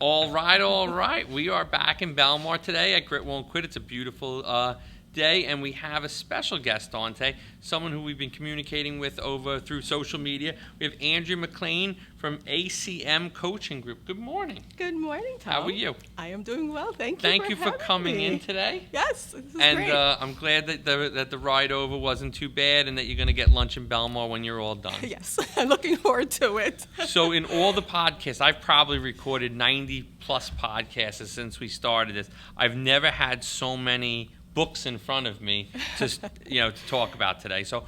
All right, all right. We are back in Belmar today at Grit Won't Quit. It's a beautiful day, and we have a special guest on today, someone who we've been communicating with through social media. We have Andrea McLean from ACM Coaching Group. Good morning. Good morning, Tom. How are you? I am doing well. Thank you for coming in today. Yes, this is great. And I'm glad that the ride over wasn't too bad, and that you're going to get lunch in Belmar when you're all done. Yes, I'm looking forward to it. So in all the podcasts, I've probably recorded 90 plus podcasts since we started this. I've never had so many books in front of me to talk about today. So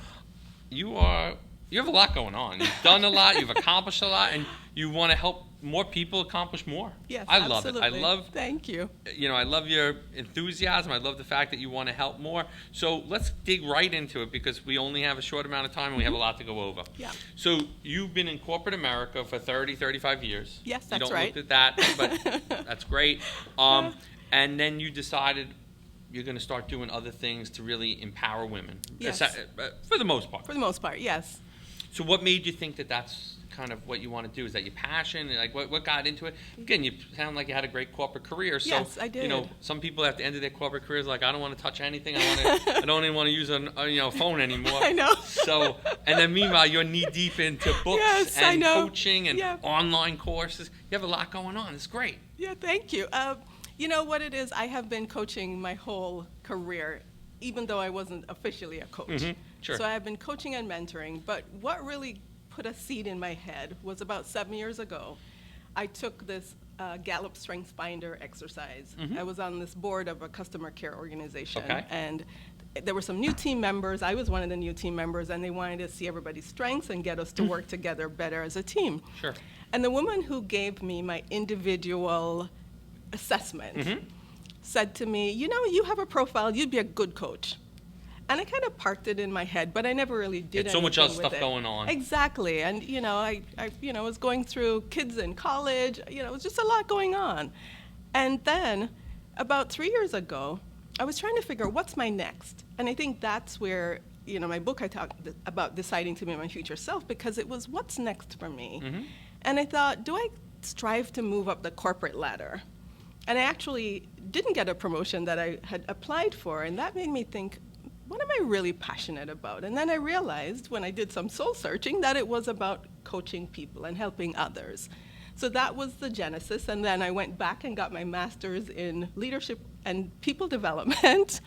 you have a lot going on. You've done a lot, you've accomplished a lot, and you want to help more people accomplish more. Yes, I absolutely. love it. I love Thank you. I love your enthusiasm. I love the fact that you want to help more. So let's dig right into it, because we only have a short amount of time and we have a lot to go over. Yeah. So you've been in corporate America for 35 years. Yes, that's you don't right. look at that, but that's great. And then you decided you're going to start doing other things to really empower women. Yes. For the most part. For the most part, yes. So what made you think that that's kind of what you want to do? Is that your passion? Like what got into it? Again, you sound like you had a great corporate career. So, yes, I did. Some people at the end of their corporate careers like, I don't want to touch anything. I don't even want to use a phone anymore. I know. So, and then meanwhile, you're knee deep into books Yes, and I know. coaching and online courses. You have a lot going on. It's great. Yeah, thank you. You know what it is? I have been coaching my whole career, even though I wasn't officially a coach. Mm-hmm. Sure. So I have been coaching and mentoring. But what really put a seed in my head was about 7 years ago. I took this Gallup Strengths Finder exercise. Mm-hmm. I was on this board of a customer care organization. Okay. And there were some new team members. I was one of the new team members, and they wanted to see everybody's strengths and get us to work together better as a team. Sure. And the woman who gave me my individual assessment said to me, you have a profile, you'd be a good coach. And I kind of parked it in my head, but I never really did anything with it. So much other stuff going on. Exactly. And, I was going through kids in college. It was just a lot going on. And then about 3 years ago, I was trying to figure out what's my next. And I think that's where, my book, I talked about deciding to be my future self, because it was what's next for me. Mm-hmm. And I thought, do I strive to move up the corporate ladder? And I actually didn't get a promotion that I had applied for, and that made me think, what am I really passionate about? And then I realized when I did some soul searching that it was about coaching people and helping others. So that was the genesis, and then I went back and got my master's in leadership and people development.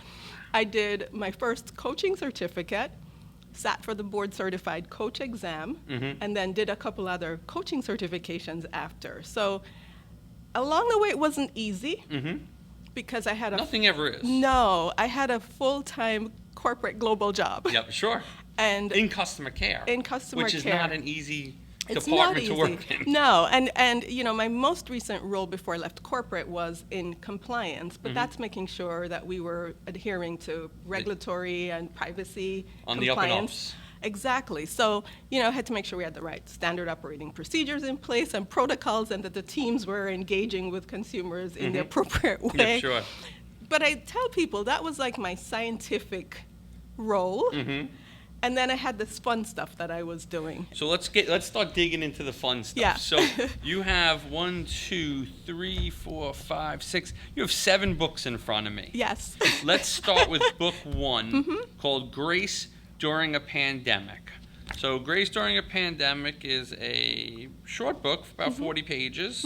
I did my first coaching certificate, sat for the board certified coach exam, and then did a couple other coaching certifications after. So along the way, it wasn't easy because I had Nothing ever is. No, I had a full-time corporate global job. Yep, sure. And in customer care. In customer which is care. not an easy It's department not to easy. work in. No, and my most recent role before I left corporate was in compliance, but that's making sure that we were adhering to regulatory and privacy on compliance. the up and ups. Exactly. So, I had to make sure we had the right standard operating procedures in place and protocols, and that the teams were engaging with consumers in the appropriate way. Yeah, sure. But I tell people that was like my scientific role. And then I had this fun stuff that I was doing. So let's start digging into the fun stuff. Yeah. So you have 1, 2, 3, 4, 5, 6. You have 7 books in front of me. Yes. Let's start with book 1 called Grace During a Pandemic. So Grace During a Pandemic is a short book, about 40 pages.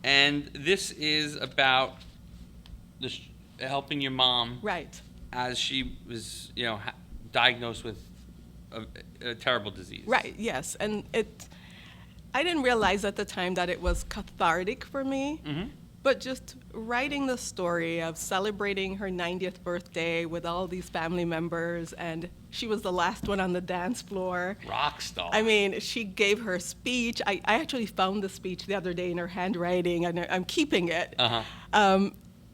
And this is about helping your mom. Right. As she was, diagnosed with a terrible disease. Right, yes. And I didn't realize at the time that it was cathartic for me, but just writing the story of celebrating her 90th birthday with all these family members, and she was the last one on the dance floor. Rock star. I mean, she gave her speech. I actually found the speech the other day in her handwriting, and I'm keeping it.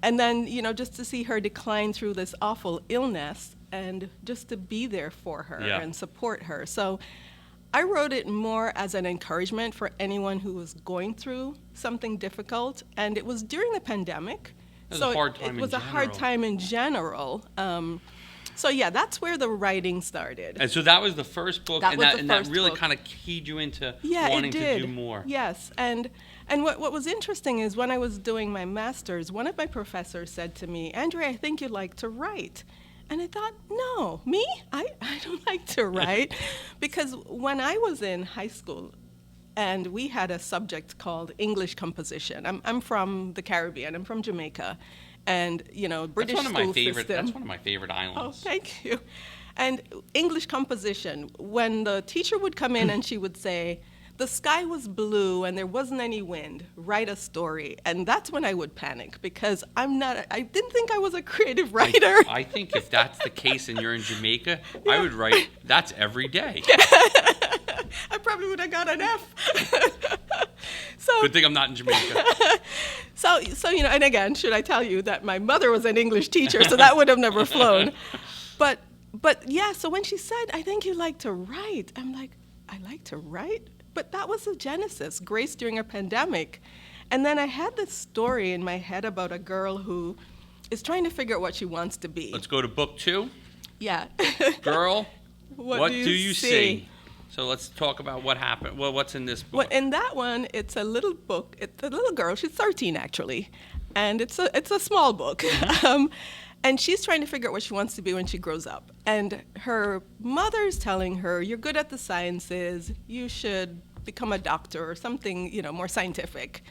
And then, just to see her decline through this awful illness, and just to be there for her and support her. So I wrote it more as an encouragement for anyone who was going through something difficult. And it was during the pandemic. It was a hard time It was a hard time in general. So yeah, that's where the writing started. And so that was the first book, That and was that the and that first really book. kind of keyed you into Yeah, wanting it did. to do more. Yes, and what was interesting is when I was doing my master's, one of my professors said to me, "Andrea, I think you like to write." And I thought, no, me? I don't like to write. Because when I was in high school, and we had a subject called English composition. I'm from the Caribbean. I'm from Jamaica, and British That's one of my school favorite. system. That's one of my favorite islands. Oh, thank you. And English composition, when the teacher would come in and she would say, "The sky was blue and there wasn't any wind, write a story." And that's when I would panic because I didn't think I was a creative writer. I think if that's the case and you're in Jamaica, I would write, that's every day. I probably would have got an F. Good thing I'm not in Jamaica. So and again, should I tell you that my mother was an English teacher, so that would have never flown. But yeah, so when she said, "I think you like to write," I'm like, I like to write? But that was the genesis, Grace during a pandemic. And then I had this story in my head about a girl who is trying to figure out what she wants to be. Let's go to book 2. Yeah. Girl, what do you see? see? So let's talk about what happened. Well, what's in this book? Well, in that one, it's a little book. It's a little girl. She's 13, actually. And it's a small book. And she's trying to figure out what she wants to be when she grows up. And her mother's telling her, "You're good at the sciences. You should become a doctor or something, more scientific."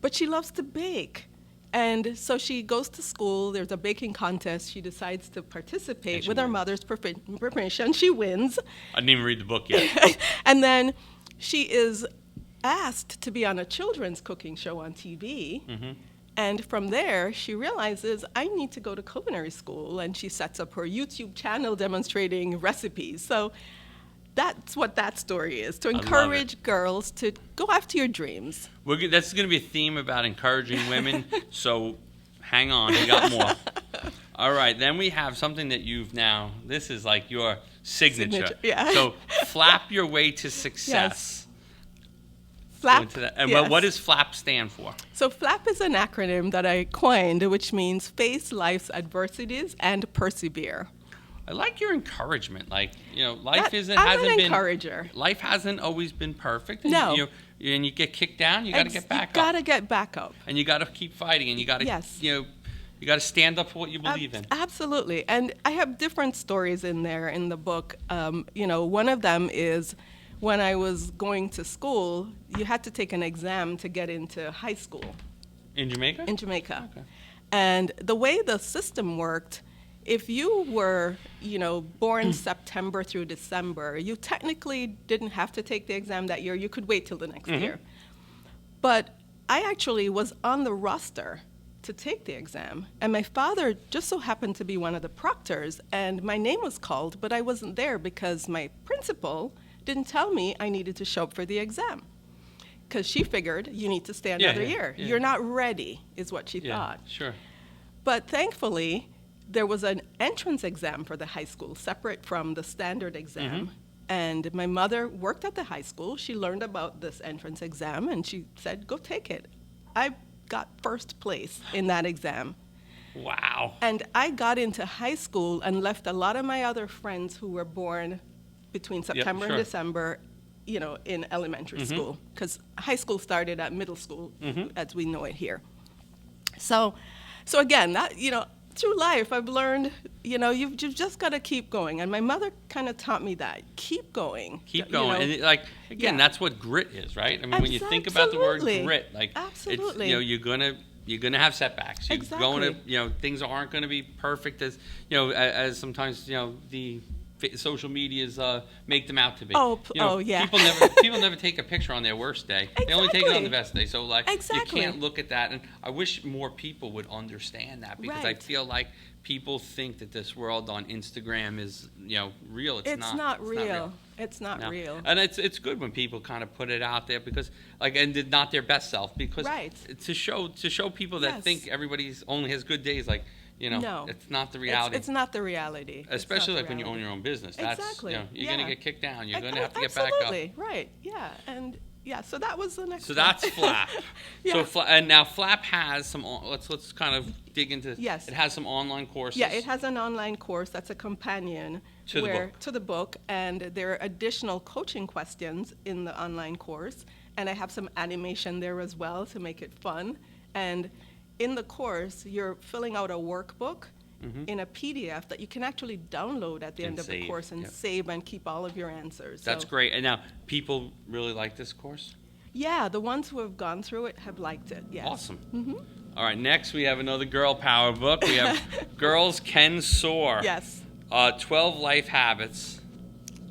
But she loves to bake. And so she goes to school. There's a baking contest. She decides to participate with her mother's permission. She wins. I didn't even read the book yet. And then she is asked to be on a children's cooking show on TV. Mm-hmm. And from there, she realizes, I need to go to culinary school. And she sets up her YouTube channel demonstrating recipes. So that's what that story is, to encourage girls to go after your dreams. That's going to be a theme about encouraging women. So hang on, we got more. All right, then we have something that this is like your signature. Yeah. So flap your way to success. Yes. FLAP. And yes. what does FLAP stand for? So FLAP is an acronym that I coined, which means face life's adversities and persevere. I like your encouragement. Like, life I'm an encourager. Life hasn't always been perfect. No. And you get kicked down, you got to get back up. You got to get back up. And you got to keep fighting, and you got to, yes. You got to stand up for what you believe in. Absolutely. And I have different stories in there in the book. One of them is when I was going to school, you had to take an exam to get into high school. In Jamaica? In Jamaica. Okay. And the way the system worked, if you were, born September through December, you technically didn't have to take the exam that year. You could wait till the next year. But I actually was on the roster to take the exam. And my father just so happened to be one of the proctors, and my name was called, but I wasn't there because my principal didn't tell me I needed to show up for the exam. Because she figured, you need to stay another year. Yeah. You're not ready, is what she thought. Sure. But thankfully, there was an entrance exam for the high school, separate from the standard exam. And my mother worked at the high school. She learned about this entrance exam, and she said, go take it. I got first place in that exam. Wow. And I got into high school and left a lot of my other friends who were born between September and December, in elementary school. Because high school started at middle school, as we know it here. So again, that, through life, I've learned, you've just got to keep going. And my mother kind of taught me that. Keep going. Keep going. And that's what grit is, right? I mean, when you think about the word grit, absolutely. It's, you're gonna have setbacks. You're going to, things aren't going to be perfect as sometimes, the social medias make them out to be. Yeah. People never take a picture on their worst day. Exactly. They only take it on the best day. So you can't look at that. And I wish more people would understand that, because I feel like people think that this world on Instagram is real. It's not real. It's not real. And it's good when people kind of put it out there, because and not their best self, because to show people that think everybody's only has good days, no, it's not the reality. It's not the reality. Especially when you own your own business. That's, you're going to get kicked down. You're going to have to get back up. Absolutely, right, yeah. And yeah, so that was the next So one. that's Flap. Yeah. And now Flap has some. Let's kind of dig into. Yes. It has some online courses. Yeah, it has an online course that's a companion To the book. to the book, and there are additional coaching questions in the online course, and I have some animation there as well to make it fun. And in the course, you're filling out a workbook in a PDF that you can actually download at the end of the course and save and keep all of your answers. That's great. And now people really like this course? Yeah, the ones who have gone through it have liked it, yes. Awesome. All right, next we have another girl power book. We have Girls Can Soar. Yes. 12 Life Habits.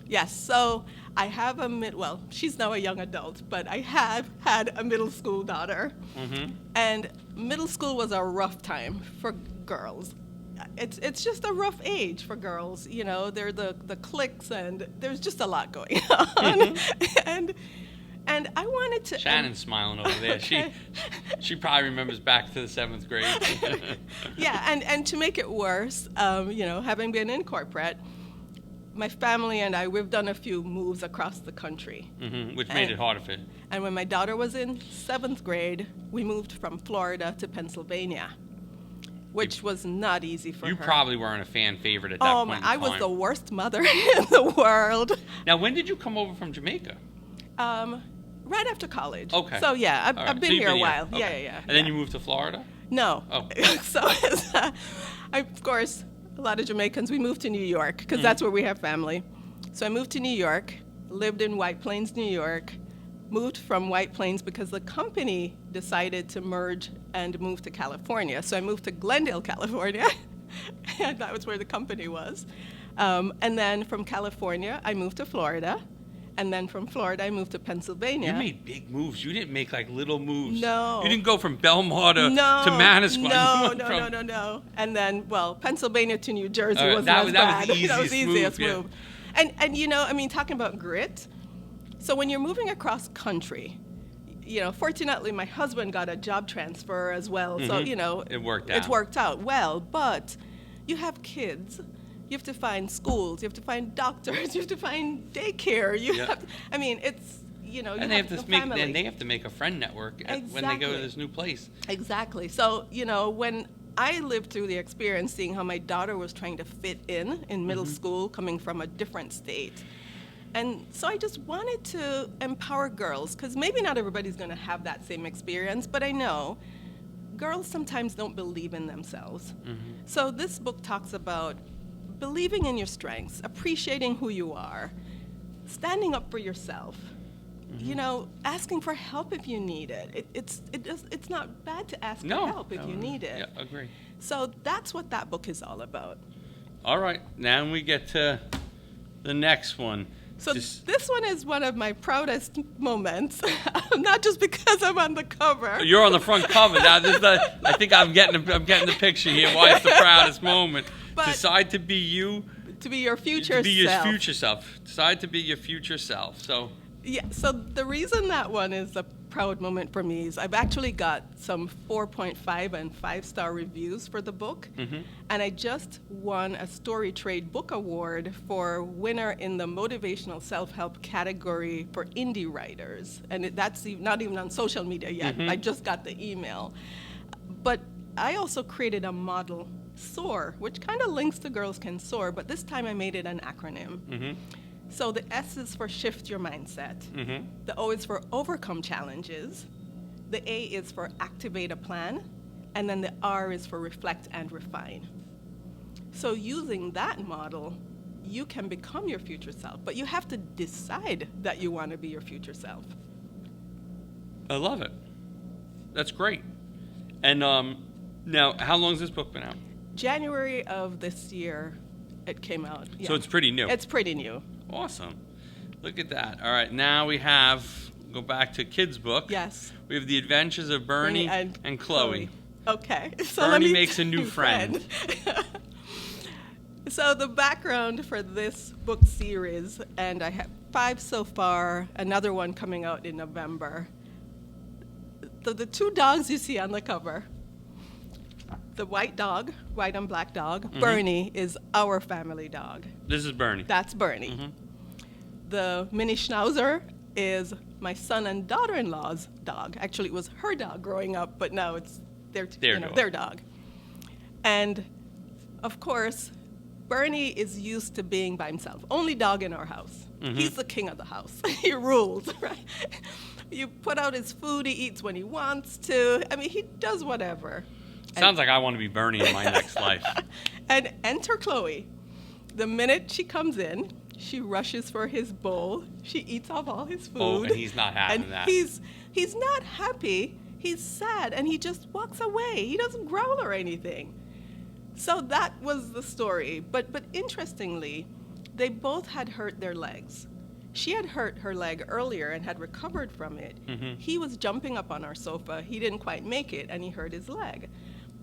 Yes, so I have well, she's now a young adult, but I have had a middle school daughter. And middle school was a rough time for girls. It's just a rough age for girls, you know. They're the cliques, and there's just a lot going on. and I wanted to. Shannon's smiling over there. Okay. She probably remembers back to the 7th grade. Yeah, and to make it worse, you know, having been in corporate, my family and I, we've done a few moves across the country. Which made it harder for you. And when my daughter was in 7th grade, we moved from Florida to Pennsylvania, which was not easy for her. You probably weren't a fan favorite at that point in time. I was the worst mother in the world. Now, when did you come over from Jamaica? Right after college. Okay. So, yeah, I've been here a while. Okay. Yeah. And then you moved to Florida? No. Oh. So, of course, a lot of Jamaicans, we moved to New York because that's where we have family. So I moved to New York, lived in White Plains, New York, moved from White Plains because the company decided to merge and move to California. So I moved to Glendale, California, and that was where the company was. And then from California, I moved to Florida. And then from Florida, I moved to Pennsylvania. You made big moves. You didn't make like little moves. No. You didn't go from Belmar to Manasquan. No. And then, well, Pennsylvania to New Jersey Right, wasn't that as was bad. the That was the easiest easiest move, move. And you know, I mean, talking about grit, so when you're moving across country, you know, fortunately, my husband got a job transfer as well. So, you know, It worked out. It worked out well, but you have kids. You have to find schools. You have to find doctors. You have to find daycare. I mean, it's, you know, And they have to make a friend network when they go to this new place. Exactly. So, you know, when I lived through the experience seeing how my daughter was trying to fit in middle school, coming from a different state. And so I just wanted to empower girls, because maybe not everybody's going to have that same experience, but I know girls sometimes don't believe in themselves. So this book talks about believing in your strengths, appreciating who you are, standing up for yourself, you know, asking for help if you need it. It's not bad to ask for help if you need it. Yeah, agree. So that's what that book is all about. All right, now we get to the next one. So this one is one of my proudest moments, not just because I'm on the cover. You're on the front cover now. I think I'm getting the picture here. Why it's the proudest moment? But Decide to be you. To be your future self. To be your future self. Decide to be your future self. So. Yeah. So the reason that one is a proud moment for me is I've actually got some 4.5 and 5-star reviews for the book, and I just won a Story Trade Book Award for winner in the motivational self-help category for indie writers, and that's not even on social media yet. I just got the email, but I also created a model, SOAR, which kind of links to Girls Can Soar, but this time I made it an acronym. So the S is for shift your mindset. The O is for overcome challenges. The A is for activate a plan. And then the R is for reflect and refine. So using that model, you can become your future self, but you have to decide that you want to be your future self. I love it. That's great. And now, how long has this book been out? January of this year, it came out. Yeah. So it's pretty new. It's pretty new. Awesome. Look at that. All right, now go back to kids' book. Yes. We have The Adventures of Bernie and Chloe. Okay. So Bernie makes a new friend. So the background for this book series, and I have 5 so far, another one coming out in November. The 2 dogs you see on the cover, the white and black dog, Bernie, is our family dog. This is Bernie. That's Bernie. The mini schnauzer is my son and daughter-in-law's dog. Actually, it was her dog growing up, but now it's their dog. And of course, Bernie is used to being by himself. Only dog in our house. Mm-hmm. He's the king of the house. He rules, right? You put out his food, he eats when he wants to. I mean, he does whatever. Sounds like I want to be Bernie in my next life. And enter Chloe. The minute she comes in, she rushes for his bowl. She eats off all his food. Oh, and he's not having and that. He's not happy. He's sad, and he just walks away. He doesn't growl or anything. So that was the story. But interestingly, they both had hurt their legs. She had hurt her leg earlier and had recovered from it. Mm-hmm. He was jumping up on our sofa. He didn't quite make it, and he hurt his leg.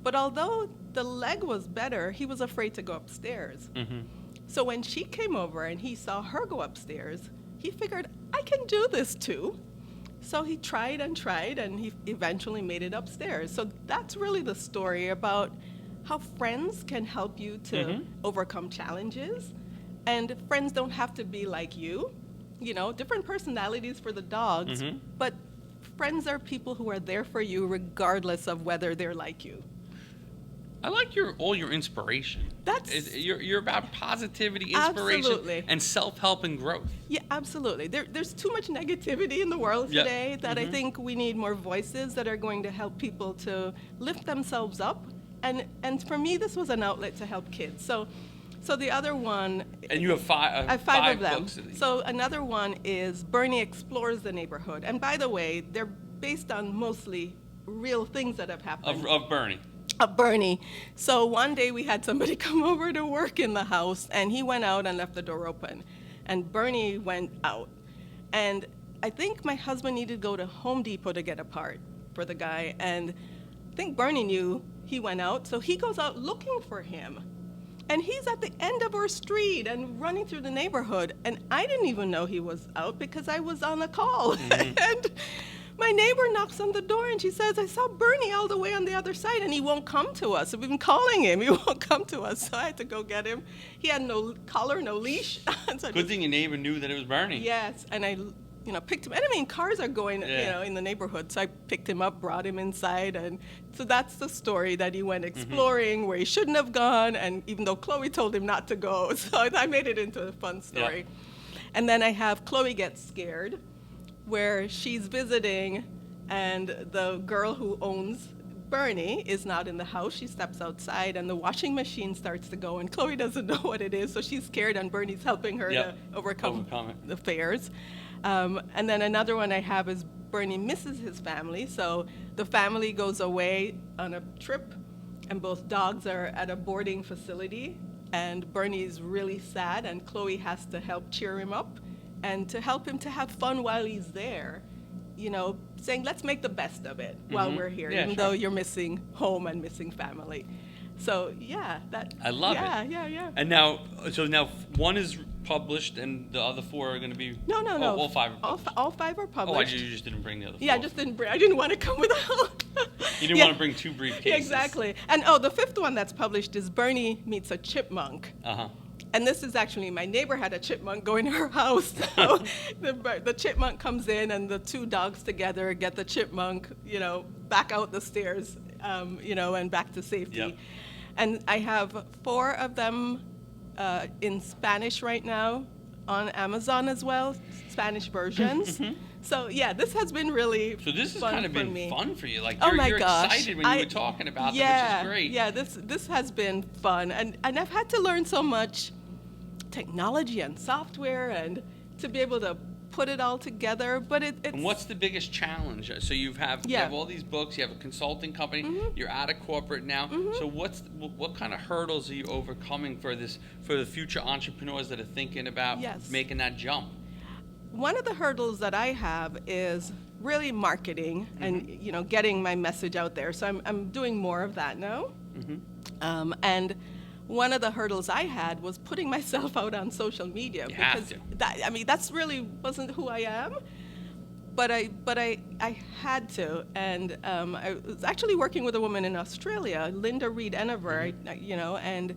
But although the leg was better, he was afraid to go upstairs. Mm-hmm. So when she came over and he saw her go upstairs, he figured, I can do this too. So he tried, and he eventually made it upstairs. So that's really the story about how friends can help you to overcome challenges. And friends don't have to be like you. You know, different personalities for the dogs, but friends are people who are there for you regardless of whether they're like you. I like all your inspiration. You're about positivity, inspiration, Absolutely. and self-help and growth. Yeah, absolutely. There's too much negativity in the world today that I think we need more voices that are going to help people to lift themselves up. And for me, this was an outlet to help kids. So the other one... And you have five I have five of them. books. So another one is Bernie Explores the Neighborhood. And by the way, they're based on mostly real things that have happened. Of Bernie. Of Bernie. So one day we had somebody come over to work in the house, and he went out and left the door open. And Bernie went out. And I think my husband needed to go to Home Depot to get a part for the guy. And I think Bernie knew he went out, so he goes out looking for him. And he's at the end of our street and running through the neighborhood. And I didn't even know he was out because I was on a call. And my neighbor knocks on the door and she says, I saw Bernie all the way on the other side and he won't come to us. We've been calling him. He won't come to us. So I had to go get him. He had no collar, no leash. So Good thing your neighbor knew that it was Bernie. Yes. And I picked him. And I mean, cars are going, in the neighborhood. So I picked him up, brought him inside. And so that's the story, that he went exploring where he shouldn't have gone. And even though Chloe told him not to go. So I made it into a fun story. Yeah. And then I have Chloe Gets Scared, where she's visiting and the girl who owns Bernie is not in the house. She steps outside and the washing machine starts to go and Chloe doesn't know what it is, so she's scared and Bernie's helping her to overcome the fears. And then another one I have is Bernie misses his family. So the family goes away on a trip and both dogs are at a boarding facility and Bernie's really sad and Chloe has to help cheer him up and to help him to have fun while he's there, saying, let's make the best of it while we're here, even though you're missing home and missing family. So, I love it. Yeah. And now one is published and the other four are going to be... No. All five are published. All five are published. Oh, you just didn't bring the other four. Yeah, I didn't want to come without. You didn't want to bring two briefcases. Yeah, exactly. And, the fifth one that's published is Bernie Meets a Chipmunk. Uh-huh. And this is actually, my neighbor had a chipmunk go in her house. So the chipmunk comes in and the two dogs together get the chipmunk, back out the stairs, and back to safety. Yep. And I have 4 of them in Spanish right now on Amazon as well, Spanish versions. So this has been really So this has fun kind of for been me. fun for you. Like You're excited when you were talking about them, which is great. Yeah, this has been fun. And I've had to learn so much technology and software and to be able to put it all together, but it's... And what's the biggest challenge? So you have all these books, you have a consulting company, you're out of corporate now. So what kind of hurdles are you overcoming for the future entrepreneurs that are thinking about making that jump? One of the hurdles that I have is really marketing and getting my message out there. So I'm doing more of that now. And one of the hurdles I had was putting myself out on social media because that's really wasn't who I am. But I had to, and I was actually working with a woman in Australia, Linda Reed Enever, and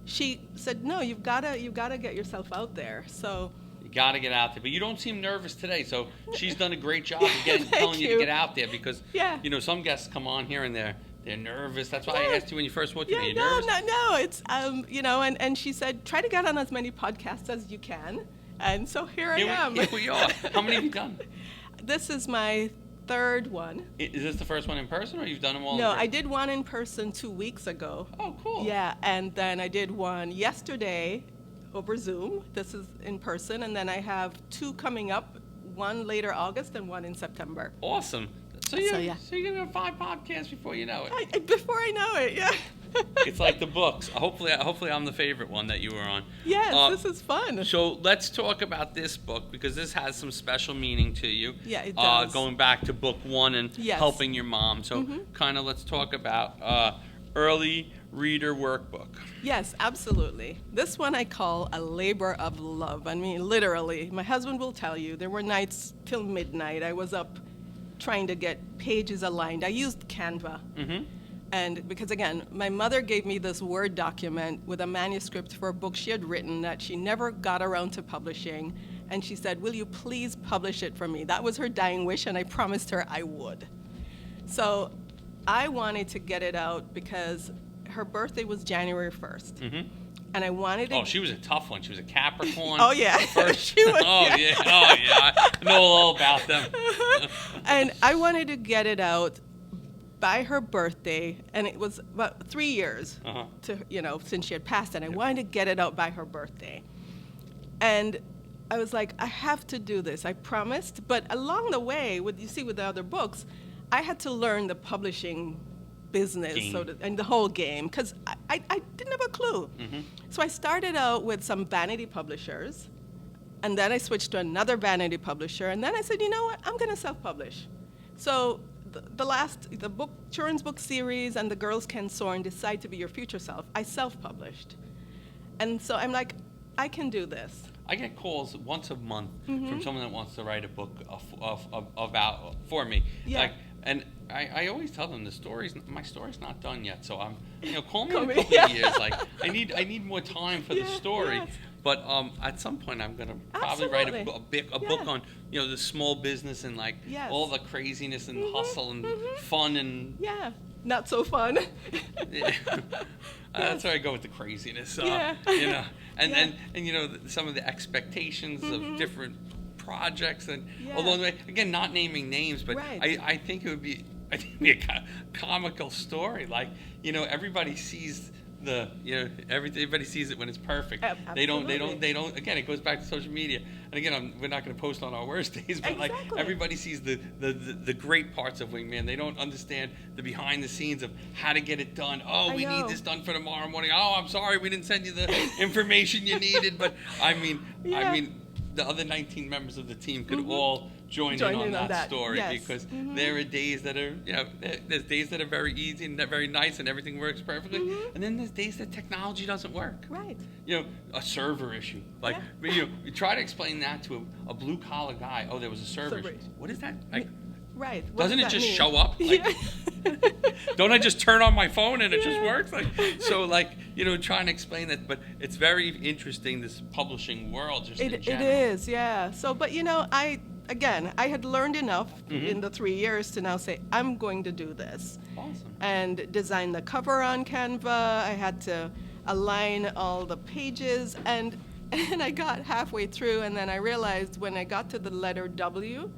she said, no, you've got to get yourself out there. So You got to get out there. But you don't seem nervous today, so she's done a great job of telling you to get out there because, some guests come on here and they're nervous. That's why I asked you when you first walked in. Are you nervous? No. It's, and she said, try to get on as many podcasts as you can. And so here I am. Here we are. How many have you done? This is my third one. Is this the first one in person, or you've done them all? No, I did one in person 2 weeks ago. Oh, cool. Yeah, and then I did one yesterday over Zoom. This is in person, and then I have 2 coming up, one later August and one in September. Awesome. So you're going to have 5 podcasts before you know it. Before I know it, yeah. It's like the books. Hopefully I'm the favorite one that you were on. Yes, this is fun. So let's talk about this book because this has some special meaning to you. Yeah, it does. Going back to book 1 and helping your mom. So kind of let's talk about Early Reader Workbook. Yes, absolutely. This one I call a labor of love. I mean, literally. My husband will tell you there were nights till midnight. I was up trying to get pages aligned. I used Canva. And because, again, my mother gave me this Word document with a manuscript for a book she had written that she never got around to publishing. And she said, will you please publish it for me? That was her dying wish, and I promised her I would. So I wanted to get it out because her birthday was January 1st. And I wanted to... Oh, she was a tough one. She was a Capricorn. Oh, yeah. She was, yeah. I know all about them. And I wanted to get it out by her birthday, and it was about 3 years since she had passed, and I wanted to get it out by her birthday. And I was like, I have to do this. I promised. But along the way, with the other books, I had to learn the publishing business and the whole game because I didn't have a clue. So I started out with some vanity publishers, and then I switched to another vanity publisher, and then I said, you know what, I'm going to self-publish. So the book, children's book series and The Girls Can Soar and Decide to Be Your Future Self, I self-published. And so I'm like, I can do this. I get calls once a month from someone that wants to write a book about for me. Yeah. And I always tell them my story's not done yet. So I'm, call me in a couple of years. Like I need more time for the story. Yes. But at some point I'm gonna probably write a book on the small business and all the craziness and hustle and fun and not so fun. That's where I go with the craziness. And some of the expectations of different projects and along the way, again, not naming names, but I think it would be a comical story. Everybody sees everybody sees it when it's perfect. They don't. Again, it goes back to social media. And again, we're not going to post on our worst days, but everybody sees the great parts of Wingman. They don't understand the behind the scenes of how to get it done. Oh, we need this done for tomorrow morning. Oh, I'm sorry, we didn't send you the information you needed. But I mean, the other 19 members of the team could all join in on that story because there are days that are, there's days that are very easy and very nice and everything works perfectly, and then there's days that technology doesn't work. Right. A server issue. You try to explain that to a blue collar guy. Oh, there was a server issue. What is that? Right. What doesn't it just mean? show up? Don't I just turn on my phone and it just works? Trying to explain that, but it's very interesting, this publishing world just in general. It is, yeah. So, but I had learned enough in the 3 years to now say, I'm going to do this. Awesome. And design the cover on Canva. I had to align all the pages, and I got halfway through, and then I realized when I got to the letter W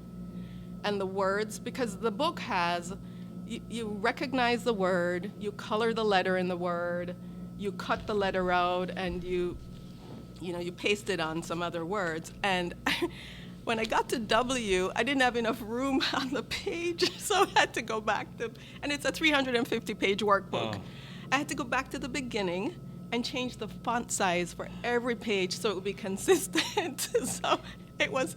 and the words, because the book has, you recognize the word, you color the letter in the word, you cut the letter out, and you paste it on some other words. And when I got to W, I didn't have enough room on the page, so I had to go back and it's a 350-page workbook. I had to go back to the beginning and change the font size for every page so it would be consistent. So it was,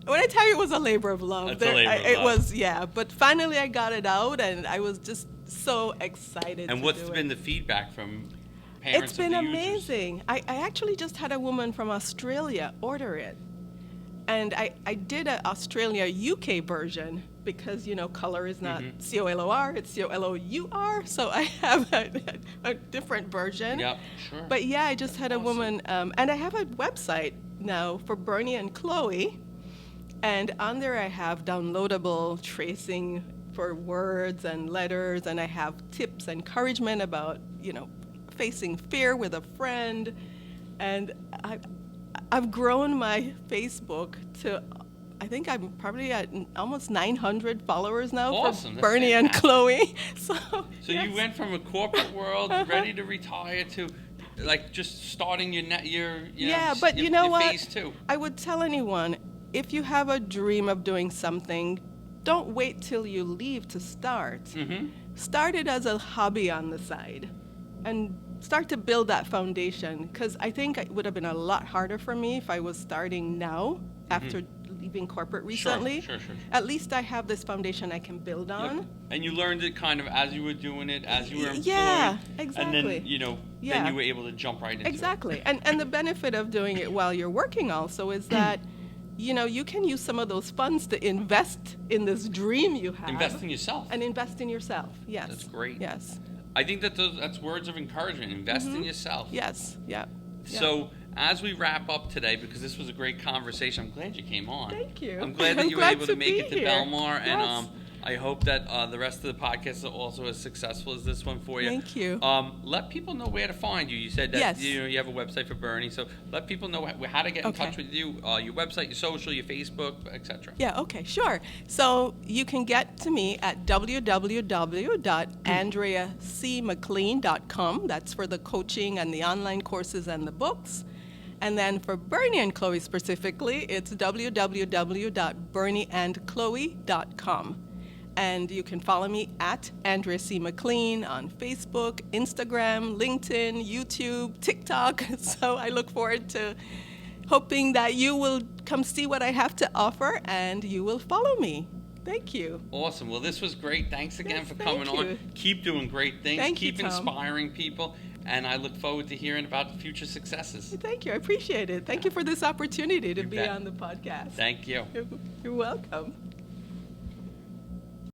when I tell you it was a labor of love, it was, but finally I got it out, and I was just so excited. And what's been the feedback from parents? It's been amazing. I actually just had a woman from Australia order it. And I did an Australia UK version because, color is not C-O-L-O-R, it's C-O-L-O-U-R. So I have a different version. Yep, sure. But I just had a woman, and I have a website, now for Bernie and Chloe. And on there I have downloadable tracing for words and letters, and I have tips, encouragement about, facing fear with a friend. And I've grown my Facebook to, I think I'm probably at almost 900 followers now. Awesome. For That's Bernie fantastic. and Chloe. So you went from a corporate world ready to retire to like just starting your but you know what? phase two. I would tell anyone, if you have a dream of doing something, don't wait till you leave to start. Mm-hmm. Start it as a hobby on the side and start to build that foundation, because I think it would have been a lot harder for me if I was starting now after leaving corporate recently. Sure. At least I have this foundation I can build on. Yep. And you learned it kind of as you were doing it, as you were employed. Yeah, exactly. And then, then you were able to jump right into it. Exactly. And the benefit of doing it while you're working also is that, you can use some of those funds to invest in this dream you have. Invest in yourself. And invest in yourself, yes. That's great. Yes. I think that's words of encouragement. Invest in yourself. Yes, yeah. So as we wrap up today, because this was a great conversation, I'm glad you came on. Thank you. I'm glad that I'm you were glad able to to make be it to here. Belmar, Yes. and I hope that the rest of the podcast is also as successful as this one for you. Thank you. Let people know where to find you. You said that Yes. you have a website for Bernie, so let people know how to get in touch with you, your website, your social, your Facebook, etc. Yeah, okay, sure. So you can get to me at www.andreacmclean.com. That's for the coaching and the online courses and the books. And then for Bernie and Chloe specifically, it's www.bernieandchloe.com. And you can follow me at Andrea C. McLean on Facebook, Instagram, LinkedIn, YouTube, TikTok. So I look forward to hoping that you will come see what I have to offer and you will follow me. Thank you. Awesome. Well, this was great. Thanks again Yes, for thank coming you. on. Keep doing great things. Thank you, Keep Tom. inspiring people. And I look forward to hearing about future successes. Thank you. I appreciate it. Thank you for this opportunity to You be bet. on the podcast. Thank you. You're welcome.